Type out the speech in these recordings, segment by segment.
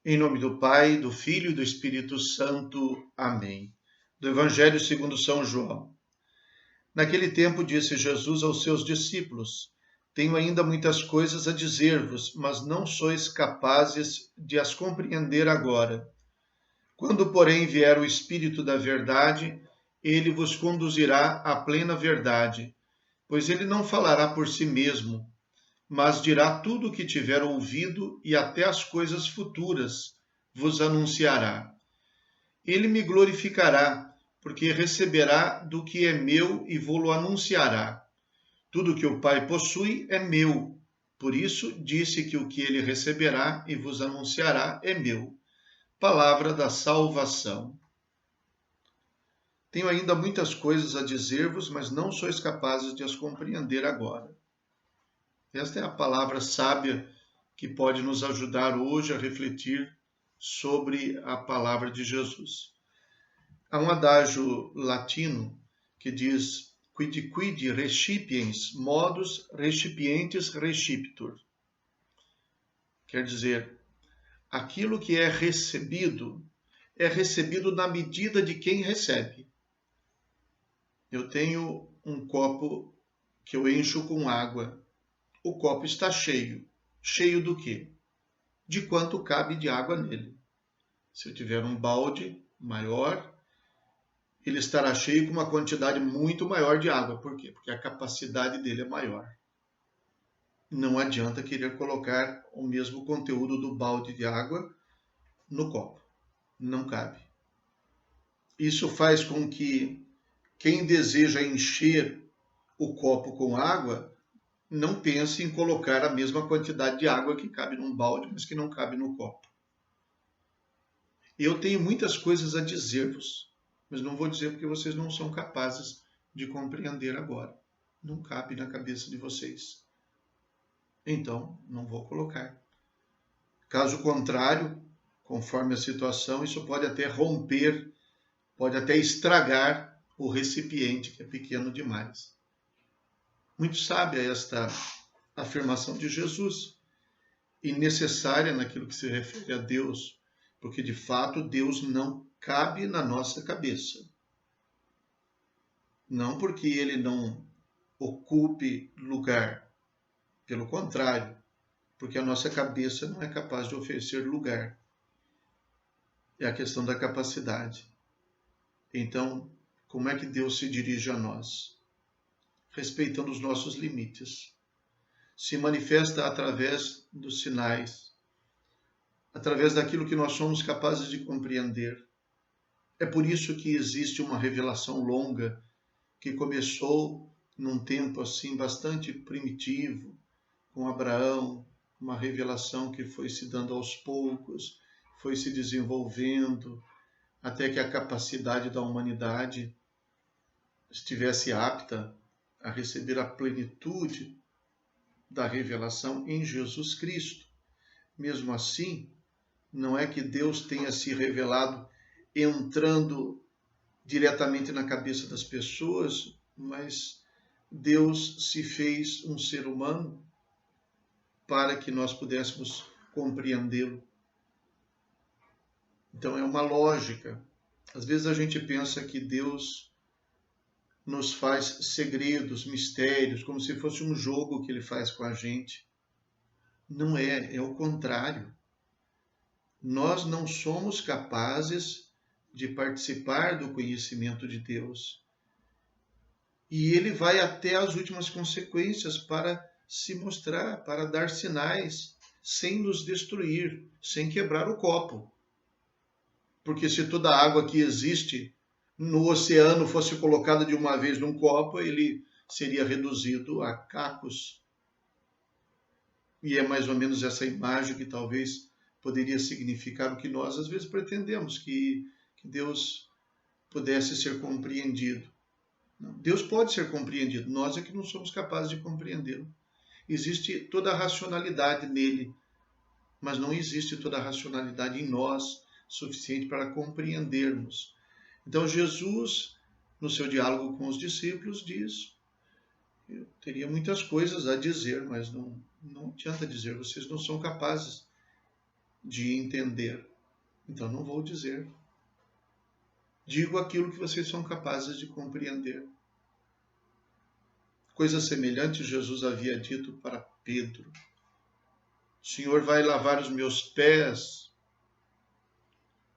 Em nome do Pai, do Filho e do Espírito Santo. Amém. Do Evangelho segundo São João. Naquele tempo disse Jesus aos seus discípulos: Tenho ainda muitas coisas a dizer-vos, mas não sois capazes de as compreender agora. Quando, porém, vier o Espírito da verdade, ele vos conduzirá à plena verdade, pois ele não falará por si mesmo, mas dirá tudo o que tiver ouvido e até as coisas futuras vos anunciará. Ele me glorificará, porque receberá do que é meu e vô-lo anunciará. Tudo que o Pai possui é meu. Por isso disse que o que ele receberá e vos anunciará é meu. Palavra da salvação. Tenho ainda muitas coisas a dizer-vos, mas não sois capazes de as compreender agora. Esta é a palavra sábia que pode nos ajudar hoje a refletir sobre a palavra de Jesus. Há um adágio latino que diz quid recipiens modus recipientes receptor. Quer dizer, aquilo que é recebido na medida de quem recebe. Eu tenho um copo que eu encho com água. O copo está cheio. Cheio do quê? De quanto cabe de água nele. Se eu tiver um balde maior, ele estará cheio com uma quantidade muito maior de água. Por quê? Porque a capacidade dele é maior. Não adianta querer colocar o mesmo conteúdo do balde de água no copo. Não cabe. Isso faz com que quem deseja encher o copo com água não pense em colocar a mesma quantidade de água que cabe num balde, mas que não cabe no copo. Eu tenho muitas coisas a dizer-vos, mas não vou dizer porque vocês não são capazes de compreender agora. Não cabe na cabeça de vocês. Então, não vou colocar. Caso contrário, conforme a situação, isso pode até romper, pode até estragar o recipiente, que é pequeno demais. Muito sábia esta afirmação de Jesus e necessária naquilo que se refere a Deus, porque de fato Deus não cabe na nossa cabeça. Não porque ele não ocupe lugar, pelo contrário, porque a nossa cabeça não é capaz de oferecer lugar. É a questão da capacidade. Então, como é que Deus se dirige a nós? Respeitando os nossos limites. Se manifesta através dos sinais, através daquilo que nós somos capazes de compreender. É por isso que existe uma revelação longa que começou num tempo assim bastante primitivo, com Abraão, uma revelação que foi se dando aos poucos, foi se desenvolvendo, até que a capacidade da humanidade estivesse apta a receber a plenitude da revelação em Jesus Cristo. Mesmo assim, não é que Deus tenha se revelado entrando diretamente na cabeça das pessoas, mas Deus se fez um ser humano para que nós pudéssemos compreendê-lo. Então é uma lógica. Às vezes a gente pensa que Deus nos faz segredos, mistérios, como se fosse um jogo que ele faz com a gente. Não é, é o contrário. Nós não somos capazes de participar do conhecimento de Deus. E ele vai até as últimas consequências para se mostrar, para dar sinais, sem nos destruir, sem quebrar o copo. Porque se toda a água que existe no oceano fosse colocada de uma vez num copo, ele seria reduzido a cacos. E é mais ou menos essa imagem que talvez poderia significar o que nós às vezes pretendemos, que Deus pudesse ser compreendido. Deus pode ser compreendido, nós é que não somos capazes de compreendê-lo. Existe toda a racionalidade nele, mas não existe toda a racionalidade em nós suficiente para compreendermos. Então Jesus, no seu diálogo com os discípulos, diz: eu teria muitas coisas a dizer, mas não adianta dizer, vocês não são capazes de entender. Então não vou dizer. Digo aquilo que vocês são capazes de compreender. Coisa semelhante Jesus havia dito para Pedro. O Senhor vai lavar os meus pés.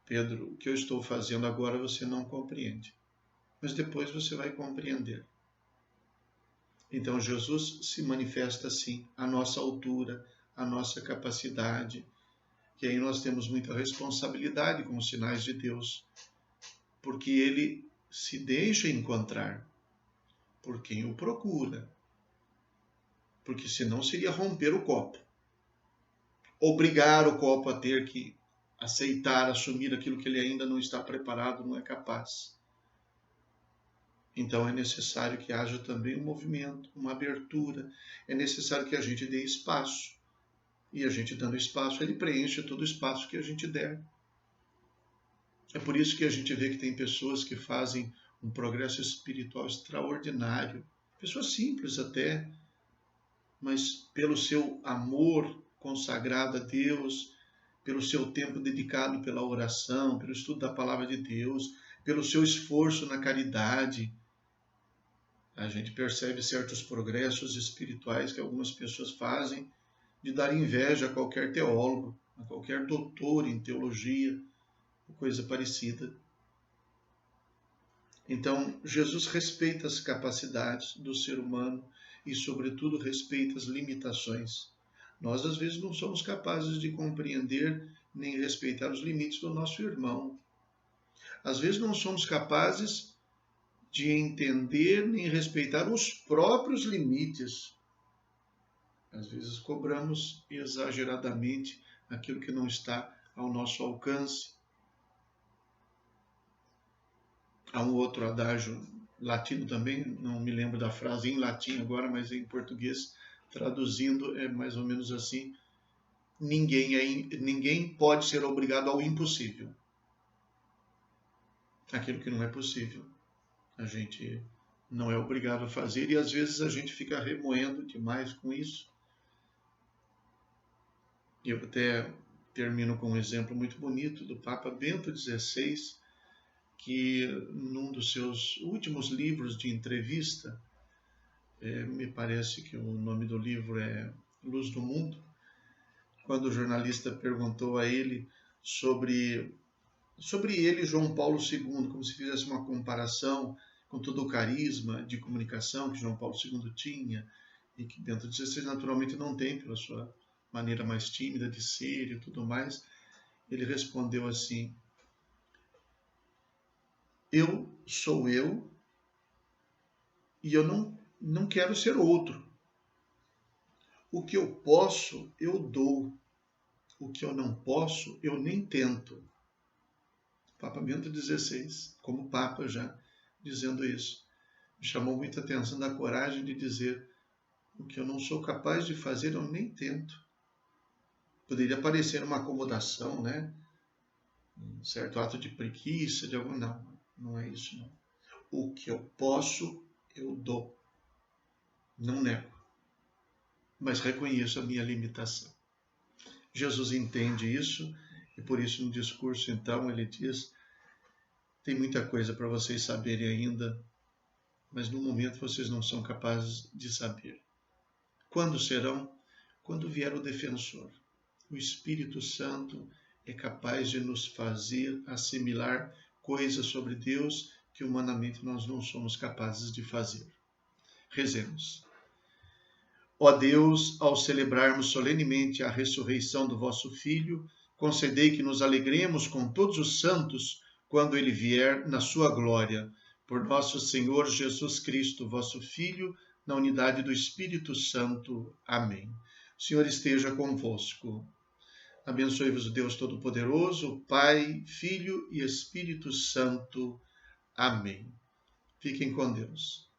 Pedro, o que eu estou fazendo agora você não compreende. Mas depois você vai compreender. Então Jesus se manifesta assim, à nossa altura, à nossa capacidade. E aí nós temos muita responsabilidade com os sinais de Deus, porque ele se deixa encontrar por quem o procura. Porque senão seria romper o copo. Obrigar o copo a ter que aceitar, assumir aquilo que ele ainda não está preparado, não é capaz. Então é necessário que haja também um movimento, uma abertura. É necessário que a gente dê espaço. E a gente dando espaço, ele preenche todo o espaço que a gente der. É por isso que a gente vê que tem pessoas que fazem um progresso espiritual extraordinário. Pessoas simples até, mas pelo seu amor consagrado a Deus, pelo seu tempo dedicado pela oração, pelo estudo da palavra de Deus, pelo seu esforço na caridade, a gente percebe certos progressos espirituais que algumas pessoas fazem de dar inveja a qualquer teólogo, a qualquer doutor em teologia, coisa parecida. Então, Jesus respeita as capacidades do ser humano e, sobretudo, respeita as limitações. Nós, às vezes, não somos capazes de compreender nem respeitar os limites do nosso irmão. Às vezes, não somos capazes de entender nem respeitar os próprios limites. Às vezes, cobramos exageradamente aquilo que não está ao nosso alcance. Há um outro adágio latino também, não me lembro da frase em latim agora, mas em português, traduzindo, é mais ou menos assim: ninguém pode ser obrigado ao impossível. Aquilo que não é possível, a gente não é obrigado a fazer e às vezes a gente fica remoendo demais com isso. Eu até termino com um exemplo muito bonito do Papa Bento XVI, que num dos seus últimos livros de entrevista, me parece que o nome do livro é Luz do Mundo, quando o jornalista perguntou a ele sobre ele, João Paulo II, como se fizesse uma comparação com todo o carisma de comunicação que João Paulo II tinha, e que Bento XVI naturalmente não tem, pela sua maneira mais tímida de ser e tudo mais, ele respondeu assim: eu sou eu e eu não quero ser outro. O que eu posso, eu dou. O que eu não posso, eu nem tento. Papa Bento XVI, como Papa já, dizendo isso. Me chamou muita atenção da coragem de dizer: o que eu não sou capaz de fazer, eu nem tento. Poderia parecer uma acomodação, né? Um certo ato de preguiça, de algum... Não, não é isso, não. O que eu posso, eu dou. Não nego, mas reconheço a minha limitação. Jesus entende isso e por isso no discurso, então, ele diz: tem muita coisa para vocês saberem ainda, mas no momento vocês não são capazes de saber. Quando serão? Quando vier o defensor. O Espírito Santo é capaz de nos fazer assimilar coisas sobre Deus que humanamente nós não somos capazes de fazer. Rezemos. Ó Deus, ao celebrarmos solenemente a ressurreição do vosso Filho, concedei que nos alegremos com todos os santos quando ele vier na sua glória. Por nosso Senhor Jesus Cristo, vosso Filho, na unidade do Espírito Santo. Amém. O Senhor esteja convosco. Abençoe-vos o Deus Todo-Poderoso, Pai, Filho e Espírito Santo. Amém. Fiquem com Deus.